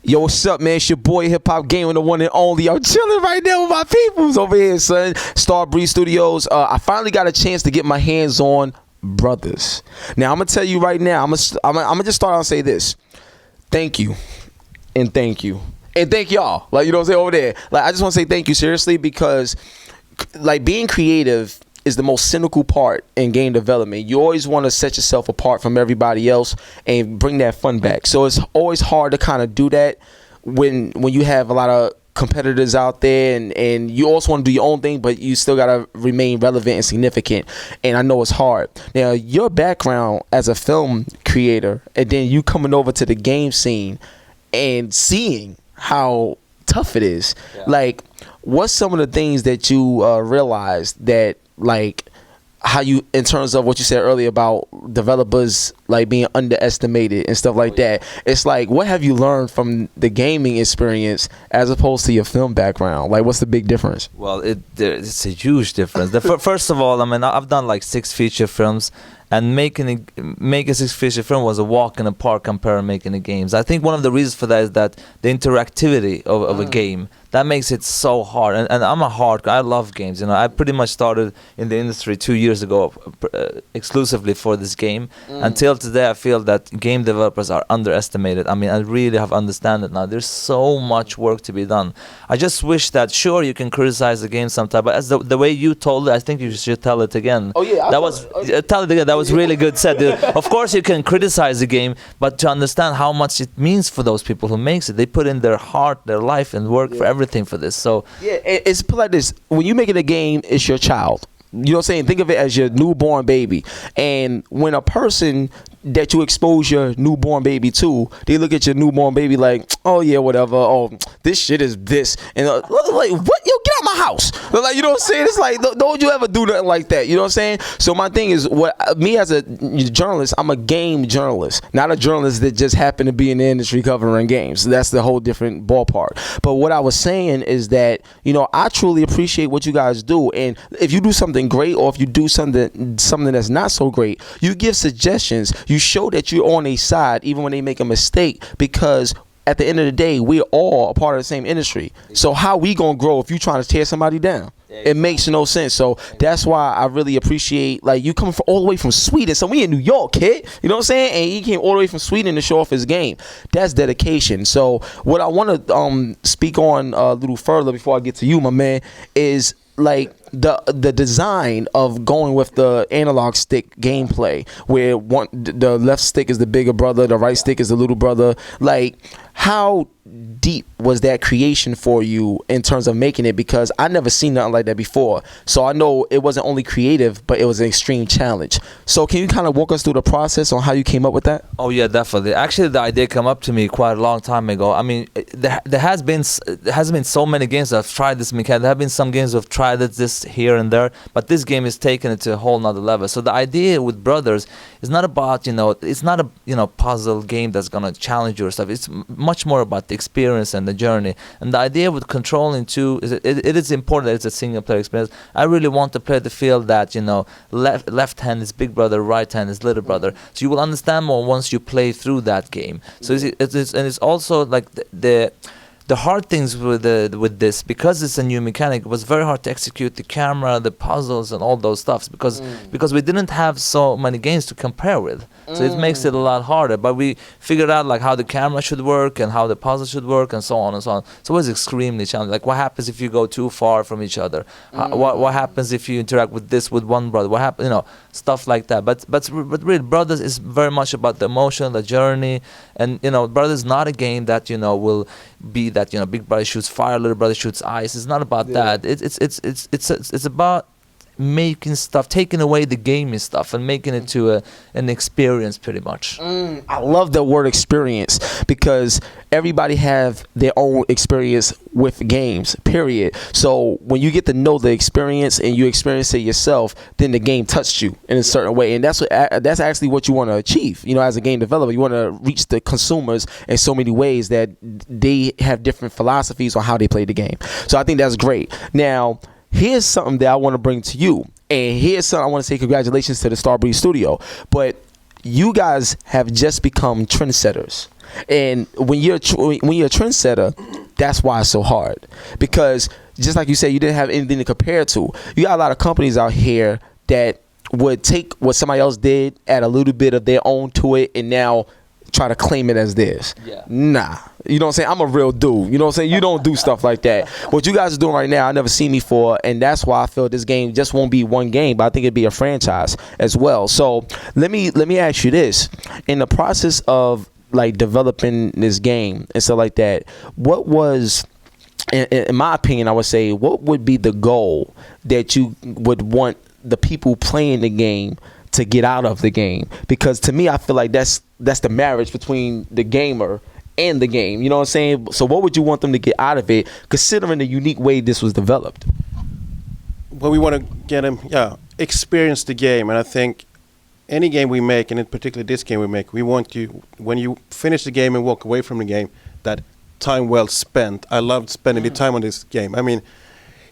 Yo, what's up, man? It's your boy Hip Hop Gamer, the one and only. I'm chilling right now with my peoples over here, son. STARBREEZE Studios. I finally got a chance to get my hands on Brothers. Now, I'm going to tell you right now, I'm gonna just start out and say this. Thank you. And thank you. And thank y'all. Like, you know what I'm saying, over there. Like, I just want to say thank you, seriously, because, like, being creative is the most cynical part in game development. You always want to set yourself apart from everybody else and bring that fun back. So it's always hard to kind of do that when you have a lot of competitors out there, and you also want to do your own thing, but you still got to remain relevant and significant. And I know it's hard. Now, your background as a film creator, and then you coming over to the game scene and seeing how tough it is. Yeah. Like, what's some of the things that you realized that, like, how you, in terms of what you said earlier about developers like being underestimated and stuff like that, it's like, what have you learned from the gaming experience as opposed to your film background? Like, what's the big difference? Well, it's a huge difference. First of all, I mean, I've done like 6 feature films, and making a 6 feature film was a walk in the park compared to making the games. I think one of the reasons for that is that the interactivity of a game, that makes it so hard. And I'm a hardcore. I love games. You know, I pretty much started in the industry 2 years ago, exclusively for this game. Until today, I feel that game developers are underestimated. I mean, I really have understand it now. There's so much work to be done. I just wish that, sure, you can criticize the game sometime, but as the way you told it, I think you should tell it again. Oh yeah, tell it again. That was really good said. Of course, you can criticize the game, but to understand how much it means for those people who makes it, they put in their heart, their life, and work for everything for this. So yeah, it's like this. When you making a game, it's your child. You know what I'm saying? Think of it as your newborn baby. And when a person that you expose your newborn baby to, they look at your newborn baby like, oh yeah, whatever. Oh, this shit is this. And like, what? Yo, get out my house. Like, you know what I'm saying? It's like, don't you ever do nothing like that. You know what I'm saying? So my thing is, me as a journalist, I'm a game journalist, not a journalist that just happened to be in the industry covering games. That's the whole different ballpark. But what I was saying is that, you know, I truly appreciate what you guys do. And if you do something great, or if you do something that's not so great, you give suggestions. You show that you're on a side even when they make a mistake, because at the end of the day, we're all a part of the same industry. So how we gonna grow if you trying to tear somebody down? It makes no sense. So that's why I really appreciate, like, you coming from all the way from Sweden. So we in New York, kid. You know what I'm saying? And he came all the way from Sweden to show off his game. That's dedication. So what I want to speak on a little further before I get to you, my man, is like the design of going with the analog stick gameplay, where the left stick is the bigger brother, the right stick is the little brother. Like, how deep was that creation for you in terms of making it? Because I never seen nothing like that before. So I know it wasn't only creative, but it was an extreme challenge. So can you kind of walk us through the process on how you came up with that? Oh yeah, definitely. Actually, the idea came up to me quite a long time ago. I mean, there hasn't been so many games that have tried this mechanic. There have been some games that have tried it this here and there, but this game is taking it to a whole nother level. So the idea with Brothers is not about, you know, it's not a puzzle game that's gonna challenge you or stuff. It's much more about the experience and the journey. And the idea with controlling two is it is important that it's a single player experience. I really want the player to feel that, you know, left hand is big brother, right hand is little brother. So you will understand more once you play through that game. So it's also like the hard things with this, because it's a new mechanic, it was very hard to execute the camera, the puzzles, and all those stuffs, because we didn't have so many games to compare with. So it makes it a lot harder. But we figured out like how the camera should work and how the puzzle should work and so on and so on. So it was extremely challenging. Like, what happens if you go too far from each other? What happens if you interact with one brother? What happens? You know, stuff like that. But really, Brothers is very much about the emotion, the journey, and, you know, Brothers is not a game that, you know, will be that, you know, big brother shoots fire, little brother shoots ice. It's not about that. It's about making stuff, taking away the gaming stuff and making it to an experience, pretty much. I love the word experience, because everybody have their own experience with games, period. So when you get to know the experience and you experience it yourself, then the game touched you in a certain way. And that's actually what you want to achieve, you know, as a game developer. You want to reach the consumers in so many ways that they have different philosophies on how they play the game. So I think that's great. Now, here's something that I want to bring to you, and here's something I want to say congratulations to the STARBREEZE studio. But you guys have just become trendsetters. And when you're a trendsetter, that's why it's so hard. Because just like you said, you didn't have anything to compare to. You got a lot of companies out here that would take what somebody else did, add a little bit of their own to it, and now try to claim it as theirs. Yeah. Nah. You know what I'm saying? I'm a real dude. You know what I'm saying? You don't do stuff like that. What you guys are doing right now, I never seen before, and that's why I feel this game just won't be one game, but I think it'd be a franchise as well. So let me ask you this. In the process of like developing this game and stuff like that, what was, in my opinion, I would say, what would be the goal that you would want the people playing the game to get out of the game? Because to me, I feel like that's the marriage between the gamer and the game. You know what I'm saying? So what would you want them to get out of it, considering the unique way this was developed? Well, we want to get them, experience the game. And I think any game we make, and in particular this game we make, we want you, when you finish the game and walk away from the game, that time well spent. I loved spending the time on this game. I mean,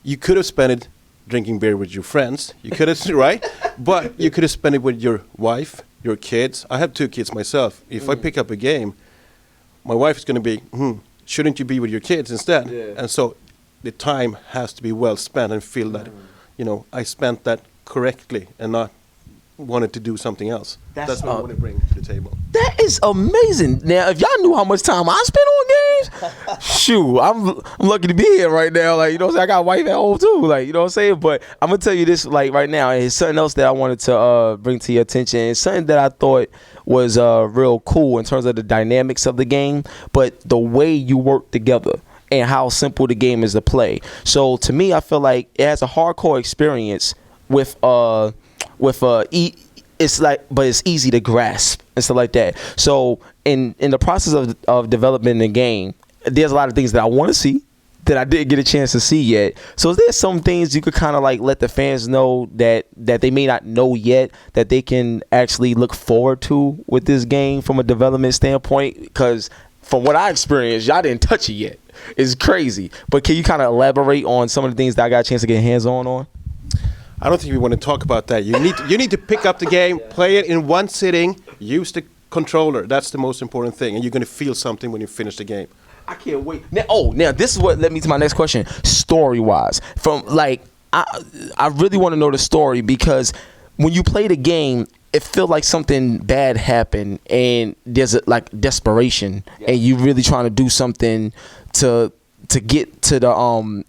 you could have spent it drinking beer with your friends. You could have, right? But you could have spent it with your wife, your kids. I have 2 kids myself. If I pick up a game, my wife is going to be, shouldn't you be with your kids instead? Yeah. And so the time has to be well spent and feel that, I spent that correctly and not wanted to do something else. That's what I want to bring to the table. That is amazing. Now, if y'all knew how much time I spend on games, shoot, I'm lucky to be here right now. Like, you know what I'm saying? I got a wife at home too. Like, you know what I'm saying? But I'm going to tell you this, like, right now, and it's something else that I wanted to bring to your attention. It's something that I thought was real cool in terms of the dynamics of the game, but the way you work together and how simple the game is to play. So, to me, I feel like it has a hardcore experience with it's like, but it's easy to grasp and stuff like that. So in the process of developing the game, there's a lot of things that I want to see that I didn't get a chance to see yet. So is there some things you could kind of like let the fans know that they may not know yet, that they can actually look forward to with this game from a development standpoint? Because from what I experienced, y'all didn't touch it yet. It's crazy. But can you kind of elaborate on some of the things that I got a chance to get hands on? I don't think we want to talk about that. You need to pick up the game, play it in one sitting, use the controller. That's the most important thing, and you're going to feel something when you finish the game. I can't wait. Now this is what led me to my next question. Story-wise, from like, I really want to know the story, because when you play the game, it feels like something bad happened, and there's like desperation, and you really trying to do something to get to the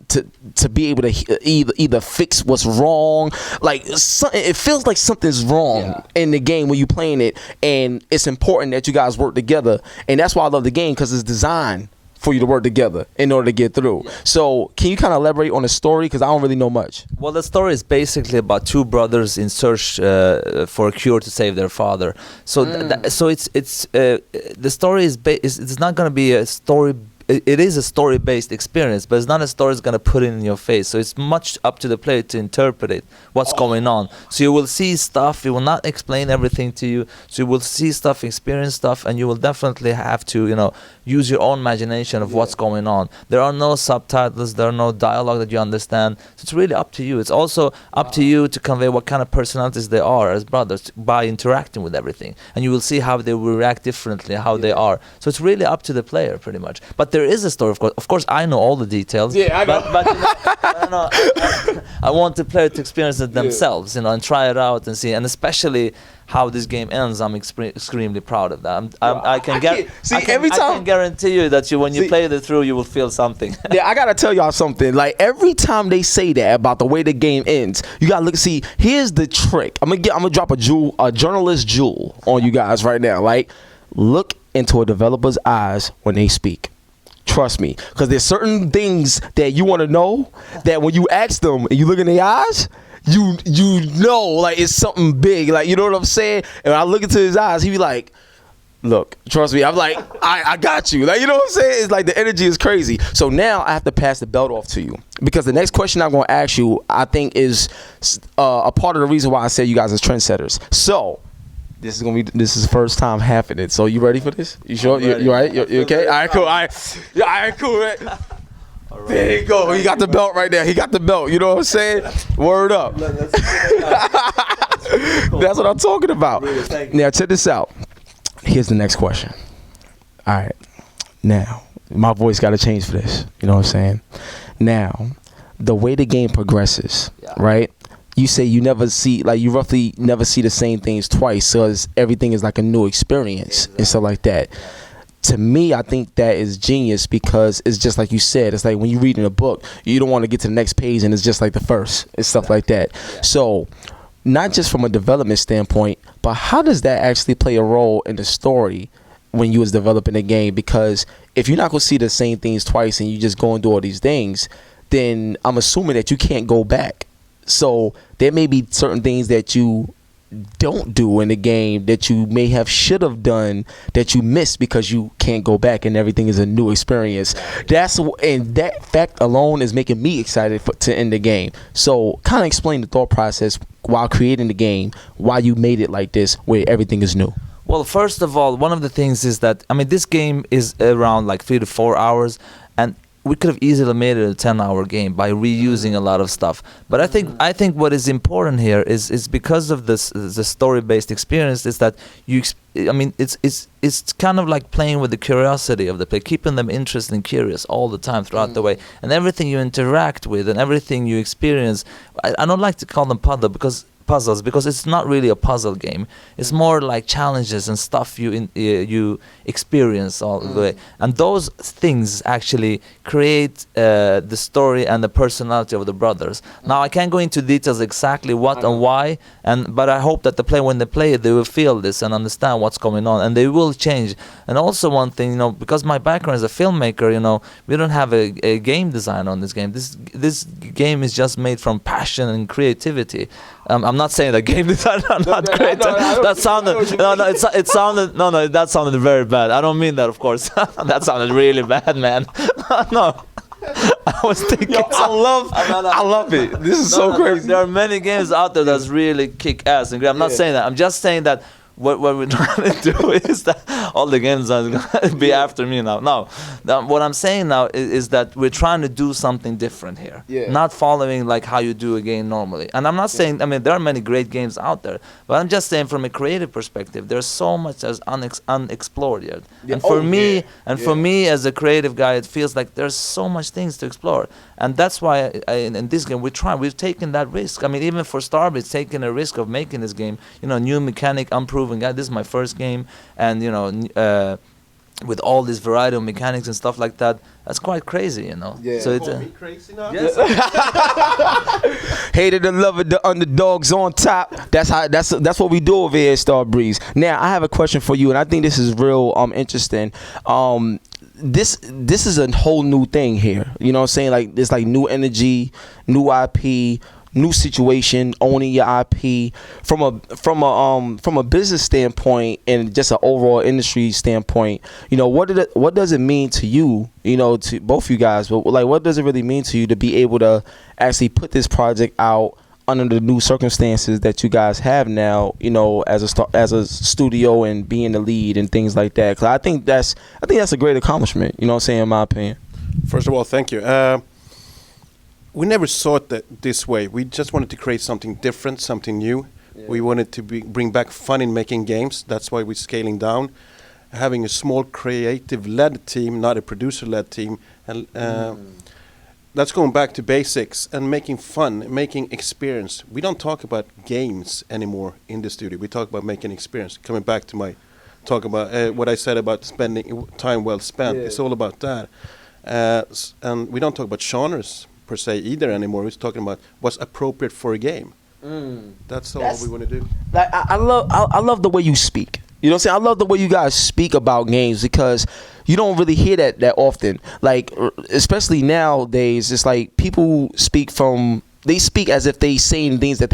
to be able to either fix what's wrong. Like, it feels like something's wrong in the game when you playing it, and it's important that you guys work together. And that's why I love the game, because it's designed for you to work together in order to get through. So can you kind of elaborate on the story, because I don't really know much? Well, the story is basically about 2 brothers in search for a cure to save their father. So so it's the story is it's not going to be a story. It is a story-based experience, but it's not a story that's going to put it in your face. So it's much up to the player to interpret it, what's going on. So you will see stuff, it will not explain everything to you. So you will see stuff, experience stuff, and you will definitely have to, use your own imagination of what's going on. There are no subtitles, there are no dialogue that you understand. So it's really up to you. It's also up to you to convey what kind of personalities they are as brothers by interacting with everything. And you will see how they will react differently, how they are. So it's really up to the player, pretty much. But there is a story, of course. Of course, I know all the details. Yeah, I know. But I want the player to experience it themselves, and try it out and see. And especially how this game ends, I'm extremely proud of that. I can guarantee you that when you play it through, you will feel something. Yeah, I gotta tell y'all something. Like, every time they say that about the way the game ends, you gotta look. See, here's the trick. I'm gonna drop a journalist jewel on you guys right now. Like, look into a developer's eyes when they speak. Trust me, because there's certain things that you want to know that when you ask them and you look in their eyes, you know, like, it's something big. Like, you know what I'm saying? And I look into his eyes, he be like, look, trust me. I'm like, I got you. Like, you know what I'm saying? It's like the energy is crazy. So now I have to pass the belt off to you, because the next question I'm going to ask you, I think, is a part of the reason why I said you guys are trendsetters. So this is the first time happening. So you ready for this? You sure? You all right? You okay? All right, cool. All right, cool. Right? There you go. He got the belt right there. He got the belt. You know what I'm saying? Word up. That's what I'm talking about. Now, check this out. Here's the next question. All right. Now, my voice got to change for this. You know what I'm saying? Now, the way the game progresses, right? You say you never see, like, you roughly never see the same things twice, so everything is like a new experience and stuff like that. To me, I think that is genius because it's just like you said. It's like when you're reading a book, you don't want to get to the next page and it's just like the first and stuff like that. So, not just from a development standpoint, but how does that actually play a role in the story when you was developing a game? Because if you're not going to see the same things twice and you just go and do all these things, then I'm assuming that you can't go back. So there may be certain things that you don't do in the game that you may have should have done that you missed because you can't go back and everything is a new experience. And that fact alone is making me excited to end the game. So kind of explain the thought process while creating the game, why you made it like this where everything is new. Well, first of all, one of the things is that, I mean, this game is around like 3 to 4 hours, and we could have easily made it a 10-hour game by reusing a lot of stuff. But I think what is important here is because of this the story-based experience is that it's kind of like playing with the curiosity of the player, keeping them interested and curious all the time throughout the way, and everything you interact with and everything you experience. I don't like to call them puzzles because it's not really a puzzle game. It's more like challenges and stuff you experience all the way, and those things actually create the story and the personality of the brothers. Now I can't go into details exactly what and why, but I hope that the player, when they play it, they will feel this and understand what's going on, and they will change. And also one thing, because my background is a filmmaker, we don't have a game design on this game. This game is just made from passion and creativity. I'm not saying that game design are not great. That sounded very bad. I don't mean that, of course. That sounded really bad, man. No. I was thinking. I love it. This is so crazy. There are many games out there that's really kick ass and great. I'm not saying that. I'm just saying that what we're trying to do is that all the games are going to be after me now. No, what I'm saying now is that we're trying to do something different here. Not following like how you do a game normally. And I'm not saying, there are many great games out there, but I'm just saying from a creative perspective, there's so much that's unexplored yet. And for me as a creative guy, it feels like there's so much things to explore. And that's why in this game we've taken that risk. Even for STARBREEZE, taking a risk of making this game, new mechanic, unproven guy. This is my first game, and with all this variety of mechanics and stuff like that, that's quite crazy, Yeah. So it's crazy now. yes. Hated and loved the underdogs on top. That's what we do over here at STARBREEZE. Now I have a question for you, and I think this is real interesting. This is a whole new thing here. You know what I'm saying? Like it's like new energy, new IP, new situation, owning your IP from a business standpoint and just an overall industry standpoint. What does it mean to you? To both you guys, but like, what does it really mean to you to be able to actually put this project out under the new circumstances that you guys have now? As a studio and being the lead and things like that. Because I think that's a great accomplishment. You know what I'm saying? In my opinion. First of all, thank you. We never saw it this way. We just wanted to create something different, something new. Yeah. We wanted to bring back fun in making games. That's why we're scaling down, having a small creative-led team, not a producer-led team, and that's going back to basics and making fun, making experience. We don't talk about games anymore in the studio. We talk about making experience. Coming back to my talk about what I said about spending time well spent. Yeah. It's all about that, and we don't talk about genres per se either anymore. We're talking about what's appropriate for a game. That's all we want to do. Like I love the way you speak. You know what I'm saying? I love the way you guys speak about games because you don't really hear that often. Like especially nowadays, it's like people speak as if they saying things that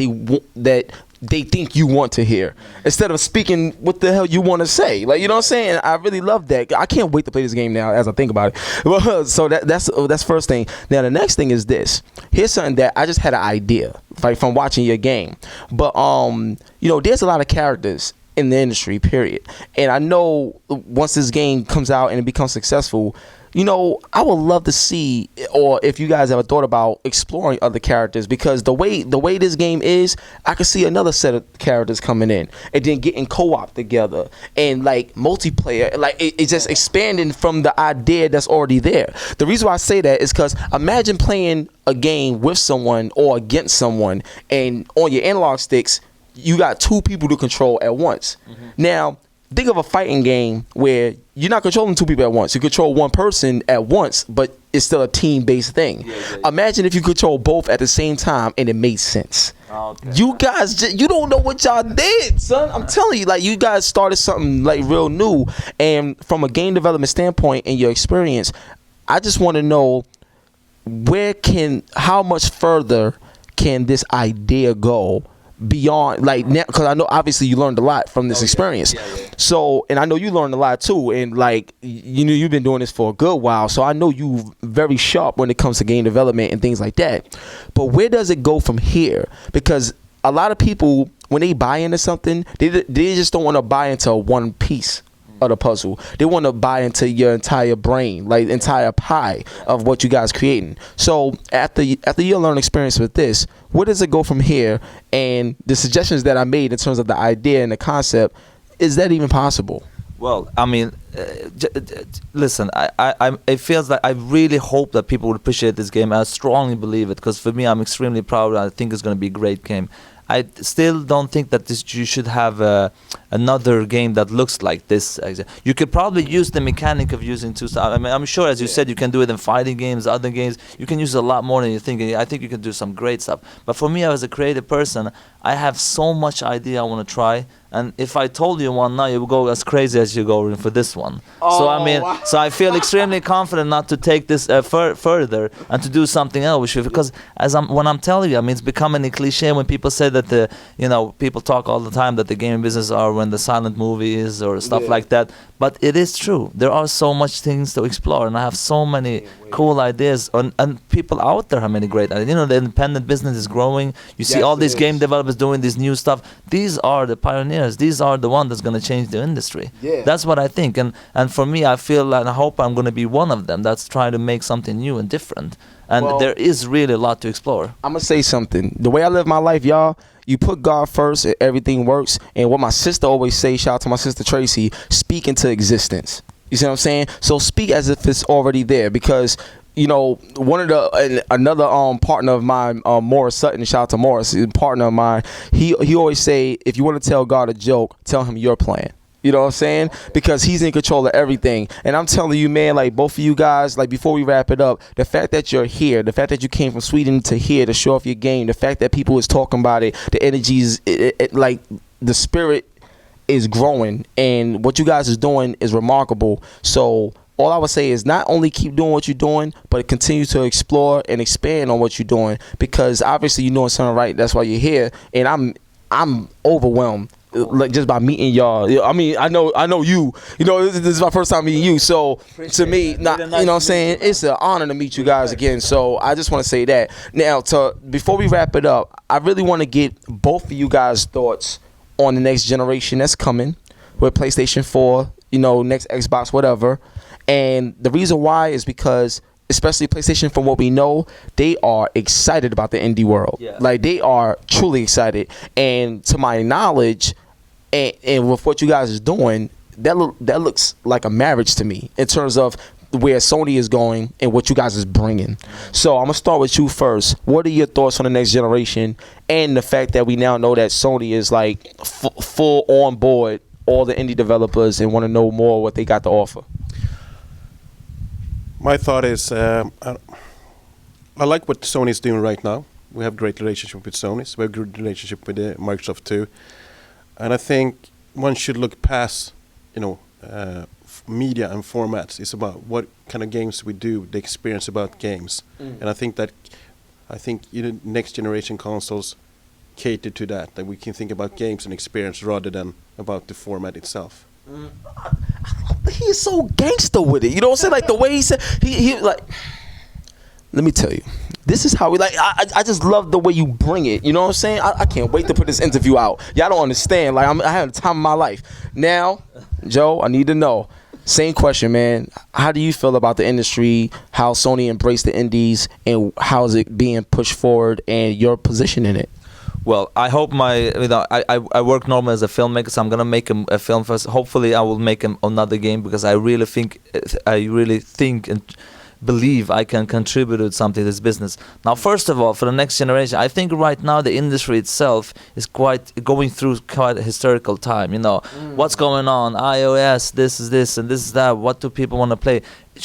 they think you want to hear instead of speaking what the hell you want to say. Like, you know what I'm saying? I really love that. I can't wait to play this game now as I think about it. So that's first thing. Now the next thing is this. Here's something that I just had an idea like from watching your game. But there's a lot of characters in the industry, period. And I know once this game comes out and it becomes successful, you know, I would love to see, or if you guys ever thought about exploring other characters, because the way this game is, I could see another set of characters coming in and then getting co-op together and like multiplayer, like it's just expanding from the idea that's already there. The reason why I say that is because imagine playing a game with someone or against someone, and on your analog sticks you got two people to control at once. Now think of a fighting game where you're not controlling two people at once. You control one person at once, but it's still a team-based thing. Imagine if you control both at the same time and it made sense. Okay. You guys, you don't know what y'all did, son. I'm telling you, like, you guys started something like real new. And from a game development standpoint and your experience, I just want to know how much further can this idea go beyond, like, now, because I know obviously you learned a lot from this experience. So, and I know you learned a lot too, and like, you know, you've been doing this for a good while, so I know you very sharp when it comes to game development and things like that. But where does it go from here? Because a lot of people, when they buy into something, they just don't want to buy into one piece of the puzzle. They want to buy into your entire brain, like entire pie of what you guys creating. So after your learning experience with this, where does it go from here? And the suggestions that I made in terms of the idea and the concept, is that even possible? Well, I mean, listen, it feels like I really hope that people would appreciate this game. I strongly believe it, because for me, I'm extremely proud. I think it's going to be a great game. I still don't think that you should have another game that looks like this. You could probably use the mechanic of using two stuff. I mean, I'm sure, as you said, you can do it in fighting games, other games. You can use it a lot more than you think. I think you can do some great stuff. But for me, as a creative person, I have so much idea I want to try. And if I told you one now, you would go as crazy as you go for this one. So I mean, so I feel extremely confident not to take this further and to do something else. Because when I'm telling you, I mean, it's becoming a cliche when people say that people talk all the time that the gaming business are when the silent movies or stuff like that. But it is true. There are so much things to explore, and I have so many cool ideas. And people out there have many great ideas. You know, the independent business is growing. You see all these game developers doing this new stuff. These are the pioneers. These are the ones that's going to change the industry. That's what I think. And for me, I feel and I hope I'm going to be one of them that's trying to make something new and different. And there is really a lot to explore. I'm going to say something. The way I live my life, y'all, you put God first and everything works. And what my sister always says, shout out to my sister Tracy, speak into existence. You see what I'm saying? So speak as if it's already there, because you know, another partner of mine, Morris Sutton, shout out to Morris, a partner of mine, he always say, if you want to tell God a joke, tell him your plan. You know what I'm saying? Because he's in control of everything. And I'm telling you, man, like, both of you guys, like, before we wrap it up, the fact that you're here, the fact that you came from Sweden to here to show off your game, the fact that people is talking about it, the energies, like, the spirit is growing, and what you guys is doing is remarkable. So all I would say is not only keep doing what you're doing, but continue to explore and expand on what you're doing, because obviously you're doing something right. That's why you're here, and I'm overwhelmed, like, just by meeting y'all. I mean, I know you. You know, this is my first time meeting you. So to me, you know what I'm saying, it's an honor to meet you guys again. So I just want to say that. Now, before we wrap it up, I really want to get both of you guys' thoughts on the next generation that's coming with PlayStation 4, you know, next Xbox, whatever. And the reason why is because, especially PlayStation, from what we know, they are excited about the indie world. Like, they are truly excited. And to my knowledge, and with what you guys is doing, that looks like a marriage to me in terms of where Sony is going and what you guys is bringing. So I'm gonna start with you first. What are your thoughts on the next generation, and the fact that we now know that Sony is like full on board all the indie developers and want to know more what they got to offer? My thought is, I like what Sony is doing right now. We have great relationship with Sony. So we have good relationship with Microsoft too. And I think one should look past, you know, media and formats. It's about what kind of games we do, the experience about games. And I think you know, next generation consoles cater to that we can think about games and experience rather than about the format itself. He is so gangster with it. You know what I'm saying? Like, the way he said, he like, let me tell you, this is how we like. I just love the way you bring it. You know what I'm saying? I can't wait to put this interview out. Y'all don't understand. Like I had the time of my life. Now, Joe, I need to know. Same question, man. How do you feel about the industry? How Sony embraced the indies, and how is it being pushed forward, and your position in it? Well, I hope I work normally as a filmmaker, so I'm gonna make a film first. Hopefully, I will make another game because I really think and believe I can contribute to something to this business. Now, first of all, for the next generation, I think right now the industry itself is going through quite a historical time. You know, what's going on? iOS, this is this and this is that. What do people want to play?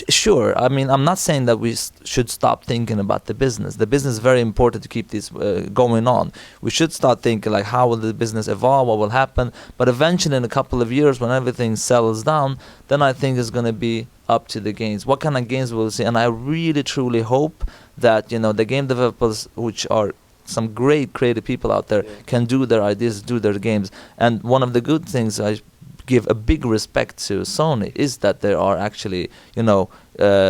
Sure, I mean, I'm not saying that we should stop thinking about the business. The business is very important to keep this going on. We should start thinking like, how will the business evolve? What will happen? But eventually, in a couple of years, when everything settles down, then I think it's going to be up to the games. What kind of games will we see? And I really, truly hope that, you know, the game developers, which are some great creative people out there, can do their ideas, do their games. And one of the good things I give a big respect to Sony is that they are actually, you know,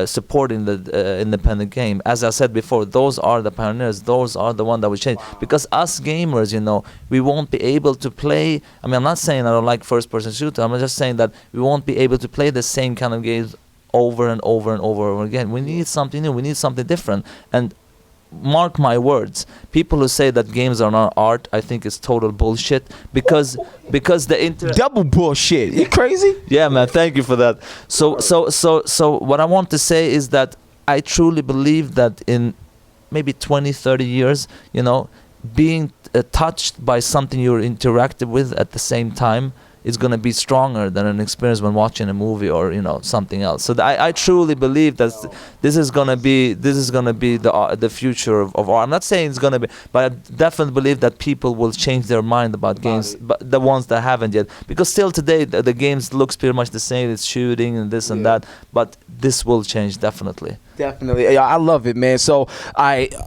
supporting the independent game. As I said before, those are the pioneers. Those are the ones that will change. Because us gamers, you know, we won't be able to play. I mean, I'm not saying I don't like first-person shooter. I'm just saying that we won't be able to play the same kind of games over and over and over again. We need something new. We need something different. And mark my words, people who say that games are not art, I think it's total bullshit, because the double bullshit. You crazy? Yeah, man, thank you for that. So what I want to say is that I truly believe that in maybe 20-30 years, you know, being touched by something you're interactive with at the same time is going to be stronger than an experience when watching a movie or, you know, something else. So I truly believe that this is going to be the future of art. I'm not saying it's going to be, but I definitely believe that people will change their mind about games, but the ones that haven't yet, because still today the games looks pretty much the same. It's shooting and this and that, but this will change definitely. Definitely. Yeah, I love it, man. So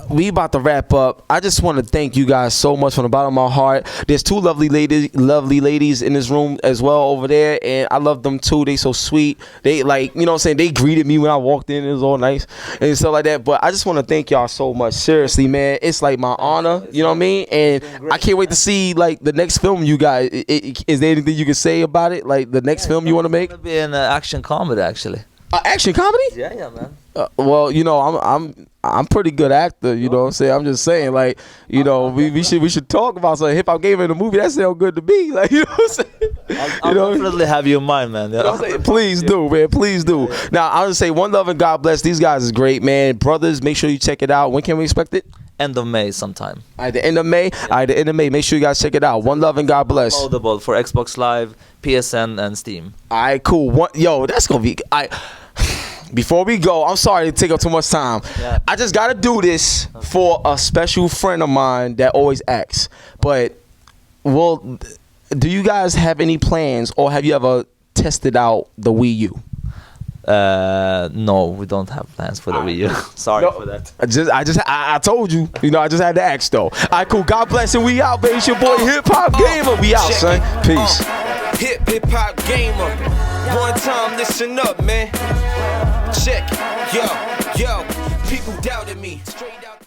we about to wrap up. I just want to thank you guys so much from the bottom of my heart. There's two lovely ladies in this room as well over there, and I love them too. They so sweet. They, like, you know what I'm saying, they greeted me when I walked in. It was all nice and stuff like that. But I just want to thank y'all so much. Seriously, man. It's like my honor, you know what I mean? And I can't wait to see like the next film you guys. Is there anything you can say about it? Like the next film you want to make? It's going to be an action comedy, actually. Action comedy? Yeah, man. Well, you know, I'm pretty good actor. You know what I'm saying? I'm just saying, like, you know, we should talk about some hip hop game in the movie. That sounds good to me. Like, you know what I'm saying? I'll definitely have you in mind, man. Yeah. You know what I'm saying? Please do, man. Please do. Now, I'll just say one love and God bless. These guys is great, man. Brothers, make sure you check it out. When can we expect it? End of May sometime. At the end of May? Yeah. At the end of May. Make sure you guys check it out. One love and God bless. Downloadable for Xbox Live, PSN, and Steam. All right, cool. Yo, that's going to be... Before we go, I'm sorry to take up too much time. Yeah. I just got to do this for a special friend of mine that always asks. But, well, do you guys have any plans, or have you ever tested out the Wii U? No, we don't have plans for the Wii U. Sorry for that. I told you. You know, I just had to ask, though. All right, cool. God bless, and we out, baby. It's your boy, Hip Hop Gamer. We out, son. Peace. Hip Hop Gamer. One time, listen up, man. Check, yo, people doubted me. Straight out.